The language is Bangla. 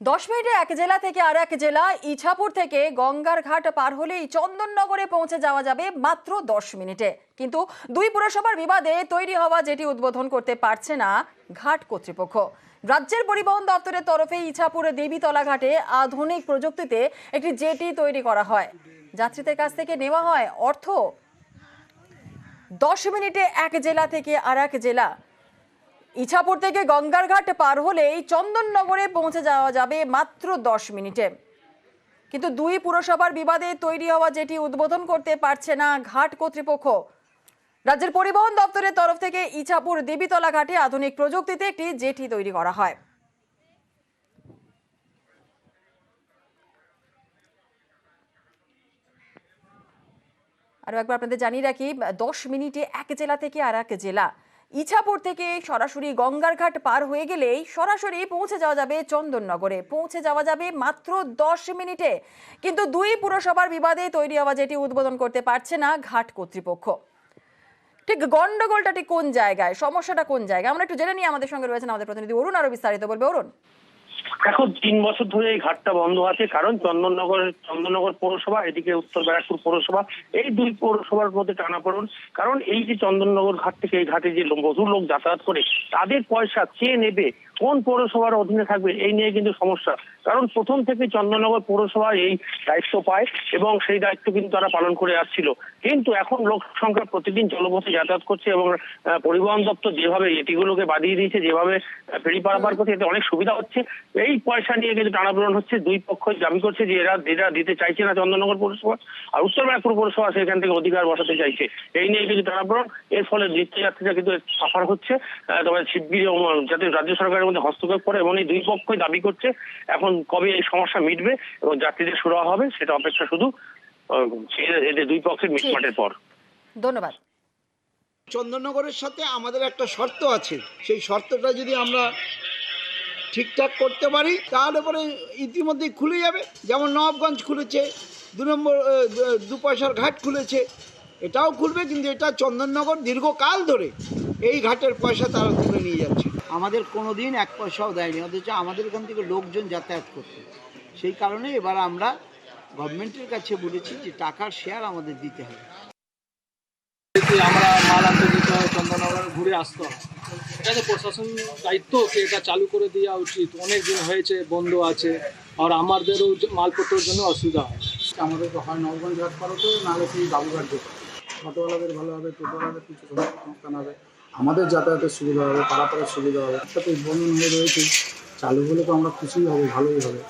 10 মিনিটে এক জেলা থেকে আর এক জেলা। ইছাপুর থেকে গঙ্গার ঘাট পার হলেই চন্দননগরে পৌঁছে যাওয়া যাবে মাত্র 10 মিনিটে। কিন্তু দুই পুরসভার বিবাদে তৈরি হওয়া যেটি উদ্বোধন করতে পারছে না ঘাট কর্তৃপক্ষ। রাজ্যের পরিবহন দপ্তরের তরফে ইছাপুর দেবীতলা ঘাটে আধুনিক প্রযুক্তিতে একটি জেটি তৈরি করা হয়। যাত্রীদের কাছ থেকে নেওয়া হয় অর্থ। 10 মিনিটে এক জেলা থেকে আর এক জেলা। ইছাপুর থেকে গঙ্গার ঘাট পার হলেই চন্দননগরে পৌঁছে যাওয়া যাবে মাত্র 10 মিনিটে। কিন্তু দুই পুরসভার বিবাদে তৈরি হওয়া যেটি উদ্বোধন করতে পারছে না ঘাট কর্তৃপক্ষ। রাজ্যের পরিবহন দপ্তরের তরফ থেকে ইছাপুর দেবীতলা ঘাটে আধুনিক প্রযুক্তিতে একটি জেটি তৈরি করা হয়। আরো একবার আপনাদের জানিয়ে রাখি, 10 মিনিটে এক জেলা থেকে আর এক জেলা। ইছাপুর থেকে সরাসরি গঙ্গার ঘাট পার হয়ে গেলেই সরাসরি পৌঁছে যাওয়া যাবে চন্দননগরে। পৌঁছে যাওয়া যাবে মাত্র 10 মিনিটে। কিন্তু দুই পুরসভার বিবাদে তৈরি হওয়া যেটি উদ্বোধন করতে পারছে না ঘাট কর্তৃপক্ষ। ঠিক গন্ডগোলটা ঠিক কোন জায়গায়, সমস্যাটা কোন জায়গায়, আমরা একটু জেনে নিই। আমাদের সঙ্গে রয়েছেন আমাদের প্রতিনিধি অরুণ, আরো বিস্তারিত বলবে অরুণ। এখন 3 বছর ধরে এই ঘাটটা বন্ধ আছে, কারণ চন্দননগর পৌরসভা, এদিকে উত্তর ব্যারাকপুর পৌরসভা, এই দুই পৌরসভার মধ্যে টানাপোড়েন। কারণ এই যে চন্দননগর ঘাট থেকে এই ঘাটে যে বহু লোক যাতায়াত করে, তাদের পয়সা কে নেবে, কোন পৌরসভার অধীনে থাকবে, এই নিয়ে কিন্তু সমস্যা। কারণ প্রথম থেকে চন্দননগর পৌরসভা এই দায়িত্ব পায় এবং সেই দায়িত্ব কিন্তু তারা পালন করে আসছিল। কিন্তু এখন লোক সংখ্যা প্রতিদিন জলপথে যাতায়াত করছে এবং পরিবহন দপ্তর যেভাবে এটিগুলোকে বাদিয়ে দিয়েছে, যেভাবে ফেরি পারাপার করছে, এতে অনেক সুবিধা হচ্ছে। এই পয়সা নিয়ে কিন্তু টানাপোড়েন হচ্ছে। দুই পক্ষ দাবি করছে যে এরা দিতে চাইছে না চন্দননগর পৌরসভা, আর উত্তর ব্যারাকপুর পৌরসভা সেখান থেকে অধিকার বসাতে চাইছে। এই নিয়ে কিন্তু টানাপোড়েন, এর ফলে নিত্যযাত্রীরা কিন্তু সাফার হচ্ছে। তবে শিগগিরই যাতে রাজ্য সরকারের মধ্যে হস্তক্ষেপ করে, এবং এই দুই পক্ষই দাবি করছে। এখন কবে এই সমস্যা মিটবে এবং যাত্রীদের সুরাহা হবে, সেটা অপেক্ষা শুধু এদের দুই পক্ষের মিটমাটের পর। ধন্যবাদ। চন্দননগরের সাথে আমাদের একটা শর্ত আছে, সেই শর্তটা যদি আমরা ঠিকঠাক করতে পারি তাহলে পরে ইতিমধ্যেই খুলে যাবে। যেমন নবাবগঞ্জ খুলেছে, 2 নম্বর 2 পয়সার ঘাট খুলেছে, এটাও খুলবে। কিন্তু এটা চন্দননগর দীর্ঘকাল ধরে এই ঘাটের পয়সা তারা তুলে নিয়ে যাচ্ছে। আমাদের কোনো দিন 1 পয়সাও দেয়নি, অথচ আমাদের এখান থেকে লোকজন যাতায়াত করতে। সেই কারণে এবার আমরা গভর্নমেন্টের কাছে বলেছি যে টাকার শেয়ার আমাদের দিতে হবে। আমরা মাল আনতে যেতে হয়, চন্দননগর ঘুরে আসতে হয়। এটা তো প্রশাসন দায়িত্ব, এটা চালু করে দেওয়া উচিত। অনেক দিন হয়েছে বন্ধ আছে, আর আমাদেরও মালপত্রের জন্য অসুবিধা হয়। আমাদের তো হয় নবগঞ্জ ঘাট পারো তো, নাহলে কি বাবুঘাট যেতে। অটোওয়ালাদের ভালো হবে, টোটোওয়ালাদের কিছু সংস্থান হবে, আমাদের যাতায়াতের সুবিধা হবে, পারাপারের সুবিধা হবে। একটা তো উদ্বোধন হয়ে রয়েছে, চালু হলে তো আমরা খুশি হব, ভালোই হবে।